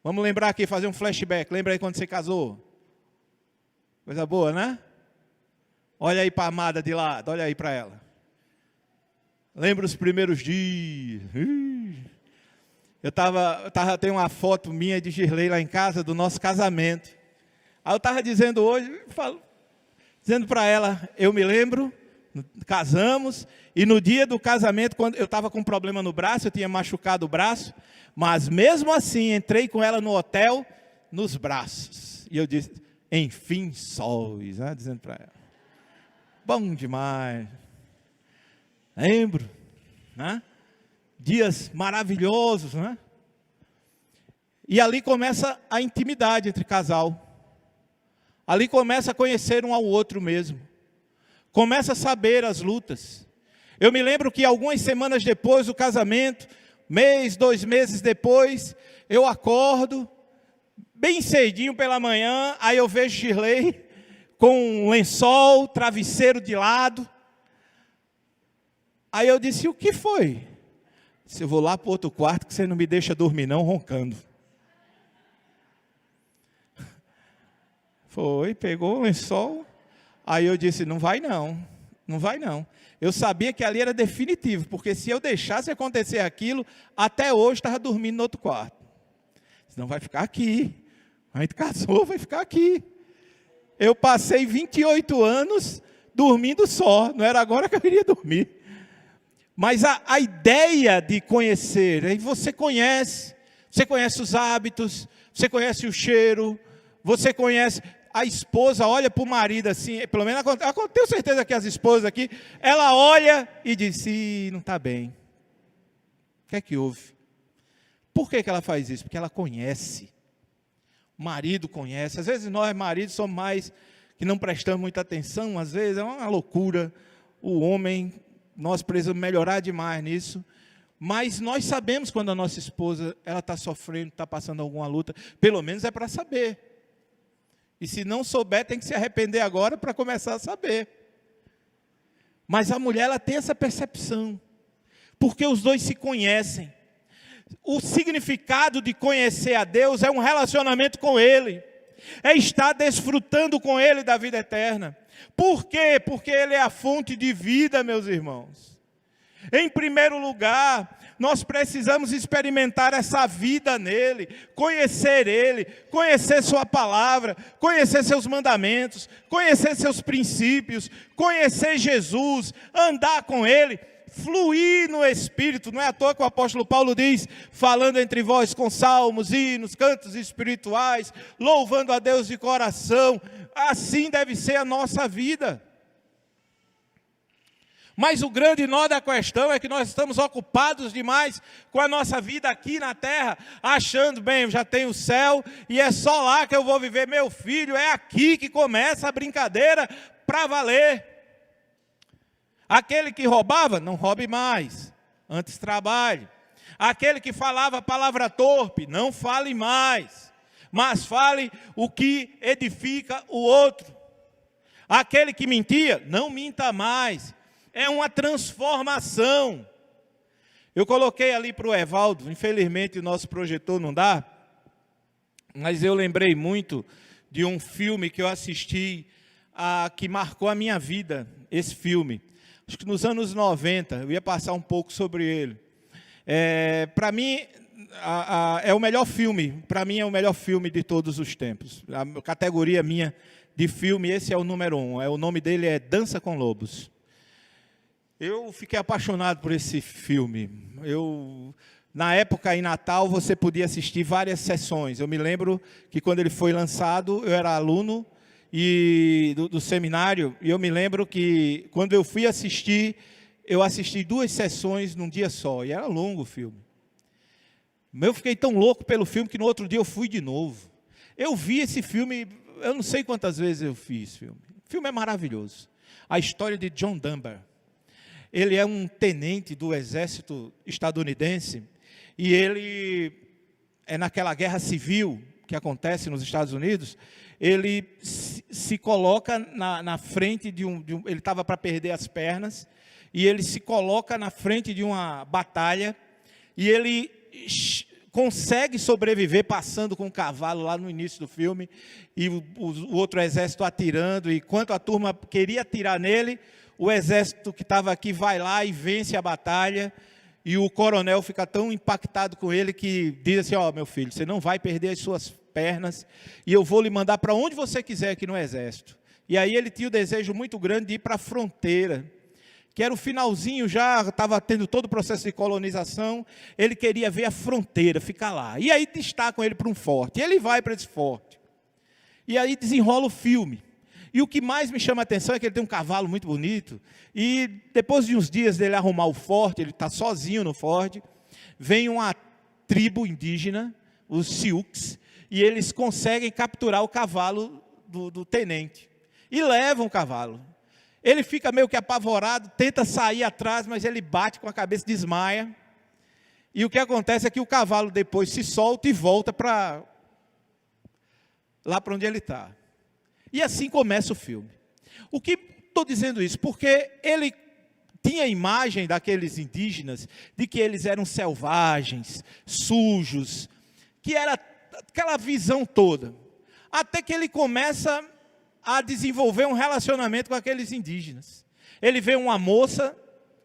Speaker 1: Vamos lembrar aqui, fazer um flashback. Lembra aí quando você casou? Coisa boa, né? Olha aí para a amada de lado, olha aí para ela. Lembra os primeiros dias. Tem uma foto minha de Girlei lá em casa, do nosso casamento. Aí eu estava dizendo hoje, dizendo para ela, eu me lembro, casamos, e no dia do casamento, quando eu estava com um problema no braço, eu tinha machucado o braço, mas mesmo assim, entrei com ela no hotel, nos braços. E eu disse, enfim, sóis, né? Dizendo para ela. Bom demais. Lembro, né? Dias maravilhosos, né? E ali começa a intimidade entre casal. Ali começa a conhecer um ao outro mesmo. Começa a saber as lutas. Eu me lembro que algumas semanas depois do casamento, mês, 2 meses depois, eu acordo, bem cedinho pela manhã, aí eu vejo Girlei com um lençol, travesseiro de lado. Aí eu disse, o que foi? Eu vou lá para o outro quarto que você não me deixa dormir não, roncando. Foi, pegou o lençol. Aí eu disse, não vai não. Eu sabia que ali era definitivo, porque se eu deixasse acontecer aquilo, até hoje estava dormindo no outro quarto. Senão vai ficar aqui. A gente casou, vai ficar aqui. Eu passei 28 anos dormindo só, não era agora que eu queria dormir. Mas a ideia de conhecer, aí você conhece os hábitos, você conhece o cheiro, você conhece, a esposa olha para o marido assim, pelo menos eu tenho certeza que as esposas aqui, ela olha e diz, não está bem, o que é que houve? Por que ela faz isso? Porque ela conhece, o marido conhece, às vezes nós maridos somos mais, que não prestamos muita atenção, às vezes é uma loucura, o homem... Nós precisamos melhorar demais nisso, mas nós sabemos quando a nossa esposa está sofrendo, está passando alguma luta, pelo menos é para saber. E se não souber, tem que se arrepender agora para começar a saber. Mas a mulher ela tem essa percepção, porque os dois se conhecem. O significado de conhecer a Deus é um relacionamento com Ele, é estar desfrutando com Ele da vida eterna. Por quê? Porque Ele é a fonte de vida, meus irmãos. Em primeiro lugar, nós precisamos experimentar essa vida nele, conhecer sua palavra, conhecer seus mandamentos, conhecer seus princípios, conhecer Jesus, andar com Ele, fluir no Espírito. Não é à toa que o apóstolo Paulo diz, falando entre vós com salmos, hinos, cantos espirituais, louvando a Deus de coração. Assim deve ser a nossa vida. Mas o grande nó da questão é que nós estamos ocupados demais com a nossa vida aqui na terra, achando, bem, eu já tenho o céu e é só lá que eu vou viver. Meu filho, é aqui que começa a brincadeira para valer. Aquele que roubava, não roube mais, antes trabalhe. Aquele que falava palavra torpe, não fale mais, mas fale o que edifica o outro. Aquele que mentia, não minta mais. É uma transformação. Eu coloquei ali para o Evaldo, infelizmente o nosso projetor não dá, mas eu lembrei muito de um filme que eu assisti, que marcou a minha vida, esse filme. Acho que nos anos 90, eu ia passar um pouco sobre ele. Para mim, é o melhor filme, para mim é o melhor filme de todos os tempos. A categoria minha de filme, esse é o número 1, o nome dele é Dança com Lobos. Eu fiquei apaixonado por esse filme. Na época, em Natal, você podia assistir várias sessões. Eu me lembro que quando ele foi lançado, eu era aluno do seminário, e eu me lembro que quando eu fui assistir, eu assisti 2 sessões num dia só, e era longo o filme. Eu fiquei tão louco pelo filme que no outro dia eu fui de novo. Eu vi esse filme, eu não sei quantas vezes eu fiz esse filme. O filme é maravilhoso. A história de John Dunbar. Ele é um tenente do exército estadunidense, e ele é naquela guerra civil que acontece nos Estados Unidos, ele se coloca na frente ele estava para perder as pernas, e ele se coloca na frente de uma batalha, e ele consegue sobreviver passando com um cavalo lá no início do filme, e o outro exército atirando, e enquanto a turma queria atirar nele, o exército que estava aqui vai lá e vence a batalha, e o coronel fica tão impactado com ele que diz assim: ó, meu filho, você não vai perder as suas pernas, e eu vou lhe mandar para onde você quiser aqui no exército. E aí ele tinha o desejo muito grande de ir para a fronteira, que era o finalzinho, já estava tendo todo o processo de colonização, ele queria ver a fronteira, ficar lá. E aí destacam ele para um forte, e ele vai para esse forte. E aí desenrola o filme. E o que mais me chama a atenção é que ele tem um cavalo muito bonito, e depois de uns dias dele arrumar o forte, ele está sozinho no forte, vem uma tribo indígena, os Sioux, e eles conseguem capturar o cavalo do tenente, e levam o cavalo. Ele fica meio que apavorado, tenta sair atrás, mas ele bate com a cabeça, desmaia, e o que acontece é que o cavalo depois se solta e volta lá para onde ele está. E assim começa o filme. O que estou dizendo isso? Porque ele tinha a imagem daqueles indígenas, de que eles eram selvagens, sujos, que era aquela visão toda. Até que ele começa a desenvolver um relacionamento com aqueles indígenas. Ele vê uma moça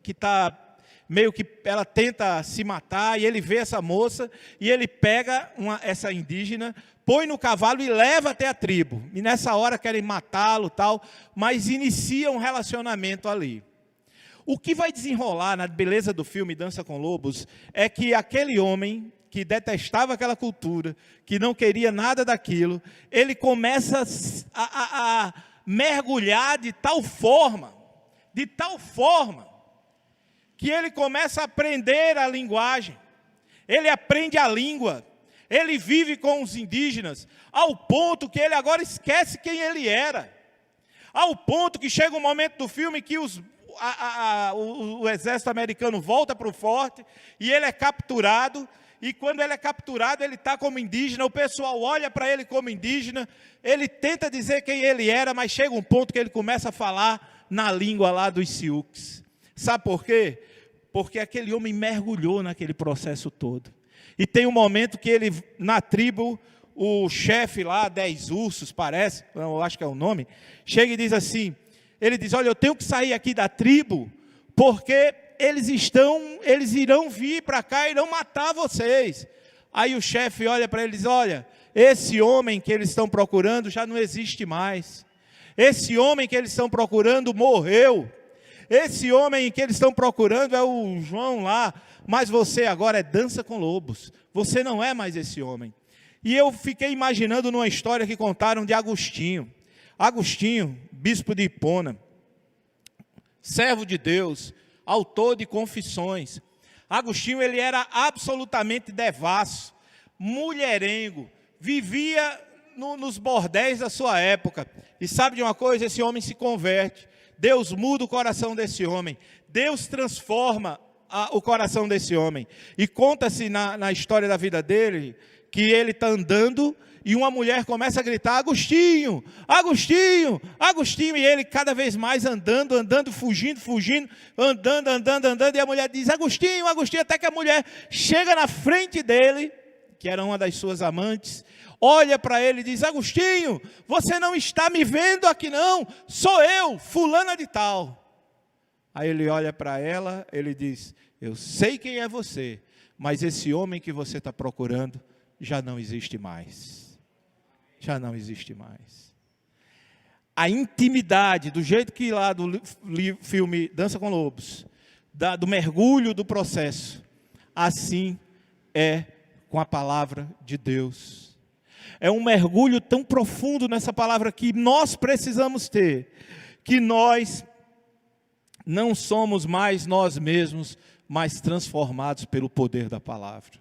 Speaker 1: que está meio que, ela tenta se matar, e ele vê essa moça, e ele pega essa indígena, põe no cavalo e leva até a tribo. E nessa hora querem matá-lo, tal, mas inicia um relacionamento ali. O que vai desenrolar na beleza do filme Dança com Lobos é que aquele homem que detestava aquela cultura, que não queria nada daquilo, ele começa a mergulhar de tal forma, que ele começa a aprender a linguagem, ele aprende a língua, ele vive com os indígenas, ao ponto que ele agora esquece quem ele era, ao ponto que chega um momento do filme que o exército americano volta para o forte, e ele é capturado, e quando ele é capturado, ele está como indígena, o pessoal olha para ele como indígena, ele tenta dizer quem ele era, mas chega um ponto que ele começa a falar na língua lá dos Sioux. Sabe por quê? Porque aquele homem mergulhou naquele processo todo. E tem um momento que ele, na tribo, o chefe lá, 10 ursos, parece, eu acho que é o nome, chega e diz assim, ele diz: olha, eu tenho que sair aqui da tribo, porque eles irão vir para cá e irão matar vocês. Aí o chefe olha para eles: olha, esse homem que eles estão procurando já não existe mais. Esse homem que eles estão procurando morreu. Esse homem que eles estão procurando é o João lá, mas você agora dança com lobos. Você não é mais esse homem. E eu fiquei imaginando numa história que contaram de Agostinho. Agostinho, bispo de Hipona, servo de Deus, autor de confissões. Agostinho, ele era absolutamente devasso, mulherengo, vivia nos bordéis da sua época. E sabe de uma coisa? Esse homem se converte. Deus muda o coração desse homem. Deus transforma o coração desse homem. E conta-se na história da vida dele, que ele está andando e uma mulher começa a gritar: Agostinho, Agostinho, Agostinho. E ele cada vez mais andando, fugindo, andando. E a mulher diz: Agostinho, Agostinho. Até que a mulher chega na frente dele, que era uma das suas amantes, olha para ele e diz: Agostinho, você não está me vendo aqui não, sou eu, fulana de tal. Aí ele olha para ela, ele diz: eu sei quem é você, mas esse homem que você está procurando já não existe mais. Já não existe mais. A intimidade, do jeito que lá do filme Dança com Lobos, do mergulho do processo, assim é com a palavra de Deus. É um mergulho tão profundo nessa palavra que nós precisamos ter, que nós não somos mais nós mesmos, mas transformados pelo poder da palavra.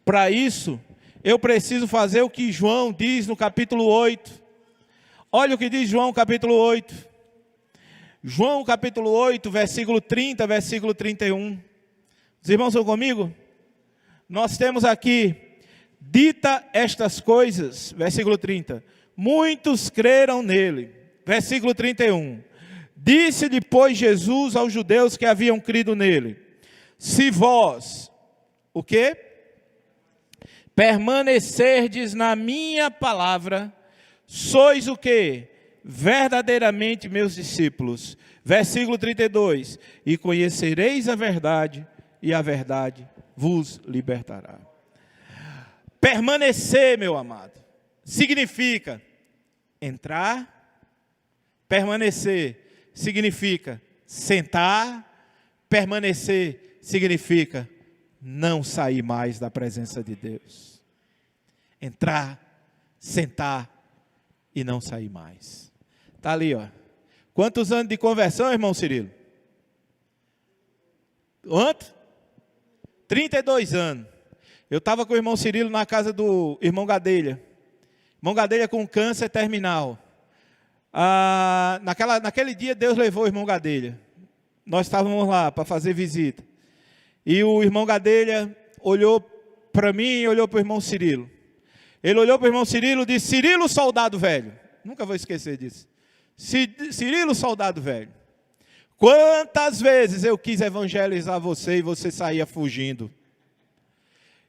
Speaker 1: Para isso, eu preciso fazer o que João diz no capítulo 8. Olha o que diz João capítulo 8. João capítulo 8, versículo 30, versículo 31. Os irmãos estão comigo? Nós temos aqui: dita estas coisas, versículo 30, muitos creram nele. Versículo 31, disse depois Jesus aos judeus que haviam crido nele: se vós, o quê? Permanecerdes na minha palavra, sois o quê? Verdadeiramente meus discípulos. Versículo 32, e conhecereis a verdade, e a verdade vos libertará. Permanecer, meu amado, significa entrar. Permanecer significa sentar. Permanecer significa não sair mais da presença de Deus. Entrar, sentar e não sair mais. Está ali, ó. Quantos anos de conversão, irmão Cirilo? Quanto? 32 anos. Eu estava com o irmão Cirilo na casa do irmão Gadelha. Irmão Gadelha com câncer terminal. Naquele dia Deus levou o irmão Gadelha. Nós estávamos lá para fazer visita. E o irmão Gadelha olhou para mim e olhou para o irmão Cirilo. Ele olhou para o irmão Cirilo e disse: Cirilo, soldado velho. Nunca vou esquecer disso. Cirilo, soldado velho. Quantas vezes eu quis evangelizar você e você saía fugindo?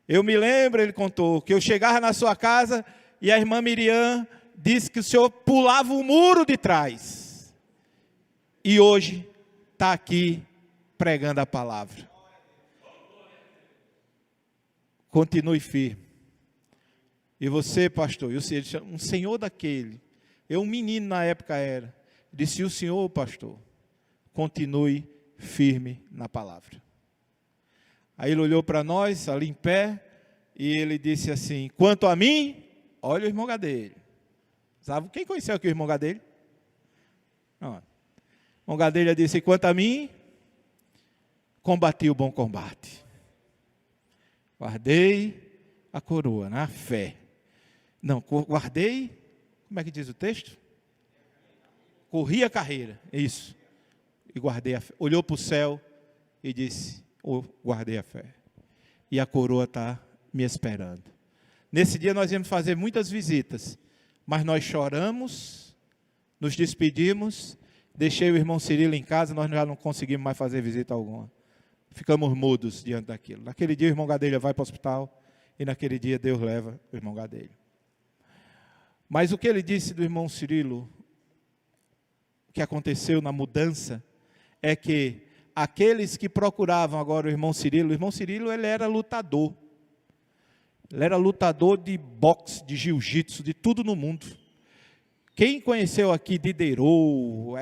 Speaker 1: Eu me lembro, ele contou, que eu chegava na sua casa e a irmã Miriam disse que o senhor pulava o muro de trás. E hoje está aqui pregando a palavra. Continue firme. E você, pastor, um senhor daquele, um menino na época era, disse: o senhor, pastor, continue firme na palavra. Aí ele olhou para nós, ali em pé, e ele disse assim: quanto a mim, olha o irmão Gadelha. Sabe quem conheceu aqui o irmão Gadelha? Não. O irmão Gadelha disse: quanto a mim, combati o bom combate. Guardei a coroa na fé. Não, guardei, como é que diz o texto? Corri a carreira, isso. E guardei a fé. Olhou para o céu e disse: guardei a fé. E a coroa está me esperando. Nesse dia nós íamos fazer muitas visitas, mas nós choramos, nos despedimos, deixei o irmão Cirilo em casa, nós já não conseguimos mais fazer visita alguma. Ficamos mudos diante daquilo. Naquele dia o irmão Gadelha vai para o hospital, e naquele dia Deus leva o irmão Gadelha. Mas o que ele disse do irmão Cirilo, o que aconteceu na mudança, é que aqueles que procuravam agora o irmão Cirilo ele era lutador. Ele era lutador de boxe, de jiu-jitsu, de tudo no mundo. Quem conheceu aqui Diderot,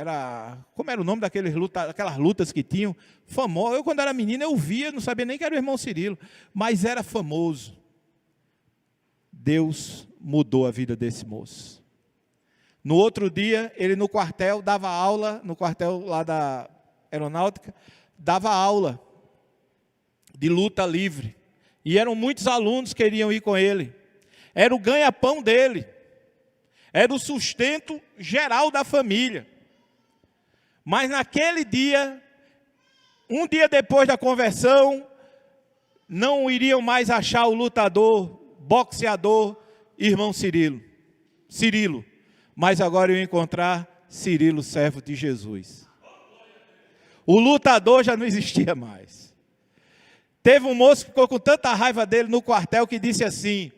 Speaker 1: como era o nome daquelas lutas que tinham? Famoso. Eu, quando era menino, eu via, não sabia nem que era o irmão Cirilo, mas era famoso. Deus mudou a vida desse moço. No outro dia, ele no quartel dava aula, no quartel lá da aeronáutica, dava aula de luta livre. E eram muitos alunos que queriam ir com ele. Era o ganha-pão dele. Era o sustento geral da família. Mas naquele dia, um dia depois da conversão, não iriam mais achar o lutador, boxeador, irmão Cirilo. Mas agora iam encontrar Cirilo, servo de Jesus. O lutador já não existia mais. Teve um moço que ficou com tanta raiva dele no quartel que disse assim: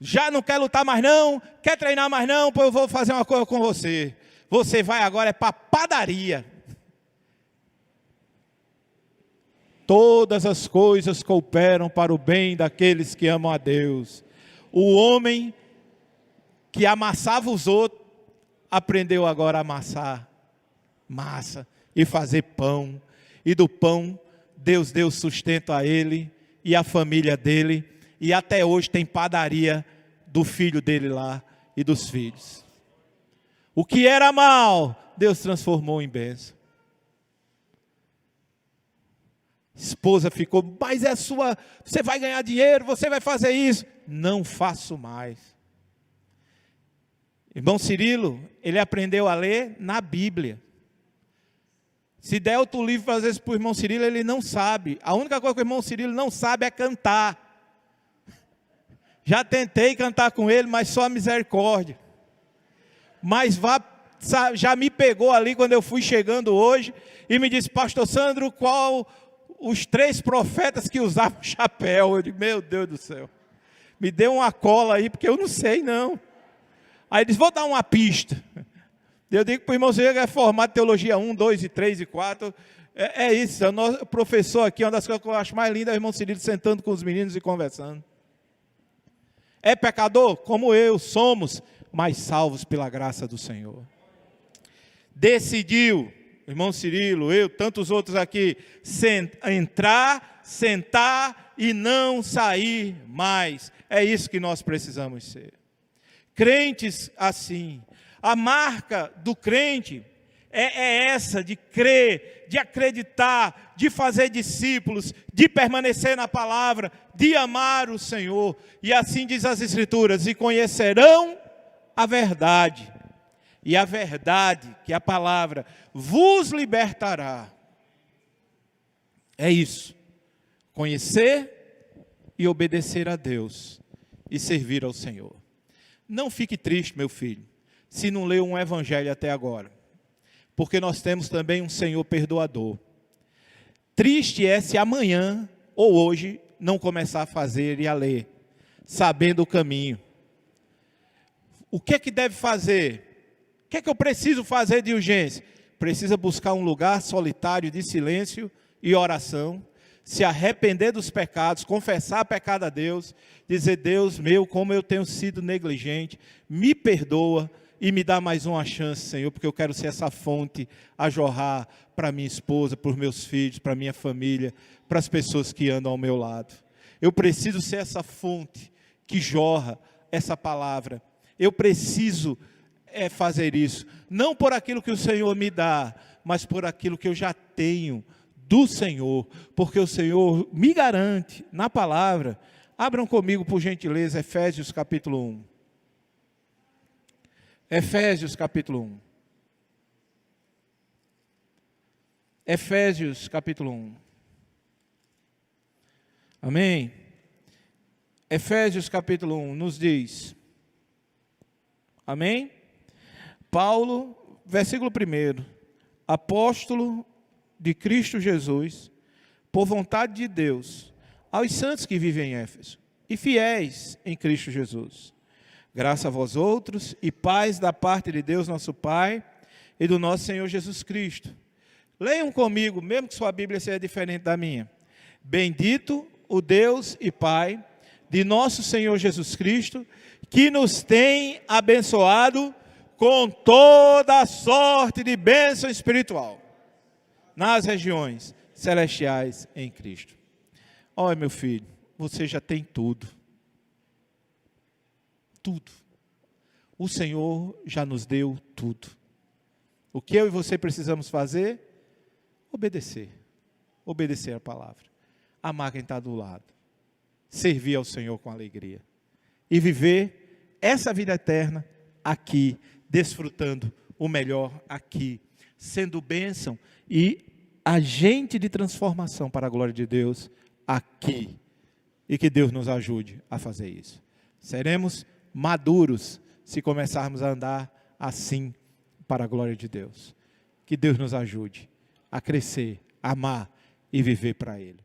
Speaker 1: Já não quer lutar mais não? Quer treinar mais não? Pois eu vou fazer uma coisa com você. Você vai agora para a padaria. Todas as coisas cooperam para o bem daqueles que amam a Deus. O homem que amassava os outros, aprendeu agora a amassar massa e fazer pão. E do pão, Deus deu sustento a ele e a família dele. E até hoje tem padaria do filho dele lá e dos filhos. O que era mal, Deus transformou em bênção. Esposa ficou, mas é sua, você vai ganhar dinheiro, você vai fazer isso. Não faço mais. Irmão Cirilo, ele aprendeu a ler na Bíblia. Se der outro livro, às vezes, para o irmão Cirilo, ele não sabe. A única coisa que o irmão Cirilo não sabe é cantar. Já tentei cantar com ele, mas só a misericórdia. Mas já me pegou ali quando eu fui chegando hoje e me disse, pastor Sandro, qual os 3 profetas que usavam chapéu? Eu digo, meu Deus do céu. Me deu uma cola aí, porque eu não sei não. Aí ele disse, vou dar uma pista. Eu digo para o irmão Cirilo que é formado em teologia 1, 2 e 3 e 4. É isso, é o nosso professor aqui, uma das coisas que eu acho mais linda é o irmão Cirilo sentando com os meninos e conversando. É pecador? Como eu, somos, mas salvos pela graça do Senhor. Decidiu, irmão Cirilo, eu, tantos outros aqui, entrar, sentar e não sair mais. É isso que nós precisamos ser. Crentes assim. A marca do crente é essa, de crer, de acreditar, de fazer discípulos, de permanecer na palavra, de amar o Senhor. E assim diz as Escrituras, e conhecerão a verdade. E a verdade, que é a palavra, vos libertará. É isso. Conhecer e obedecer a Deus e servir ao Senhor. Não fique triste, meu filho, se não leu um evangelho até agora. Porque nós temos também um Senhor perdoador. Triste é se amanhã ou hoje não começar a fazer e a ler, sabendo o caminho. O que é que deve fazer? O que é que eu preciso fazer de urgência? Precisa buscar um lugar solitário de silêncio e oração, se arrepender dos pecados, confessar pecado a Deus, dizer, Deus meu, como eu tenho sido negligente, me perdoa e me dá mais uma chance, Senhor, porque eu quero ser essa fonte a jorrar para minha esposa, para os meus filhos, para minha família, para as pessoas que andam ao meu lado. Eu preciso ser essa fonte que jorra essa palavra. Eu preciso fazer isso, não por aquilo que o Senhor me dá, mas por aquilo que eu já tenho do Senhor, porque o Senhor me garante na palavra. Abram comigo, por gentileza, Efésios capítulo 1. Efésios capítulo 1. Efésios capítulo 1. Amém? Efésios capítulo 1 nos diz, amém? Paulo, versículo 1, apóstolo de Cristo Jesus, por vontade de Deus, aos santos que vivem em Éfeso, e fiéis em Cristo Jesus. Graça a vós outros, e paz da parte de Deus nosso Pai, e do nosso Senhor Jesus Cristo. Leiam comigo, mesmo que sua Bíblia seja diferente da minha. Bendito o Deus e Pai de nosso Senhor Jesus Cristo, que nos tem abençoado com toda a sorte de bênção espiritual nas regiões celestiais em Cristo. Olha, meu filho, você já tem tudo. Tudo. O Senhor já nos deu tudo. O que eu e você precisamos fazer? Obedecer. Obedecer a palavra. Amar quem está do lado. Servir ao Senhor com alegria. E viver essa vida eterna aqui, desfrutando o melhor aqui, sendo bênção e agente de transformação para a glória de Deus aqui. E que Deus nos ajude a fazer isso. Seremos maduros se começarmos a andar assim para a glória de Deus. Que Deus nos ajude a crescer, amar e viver para Ele.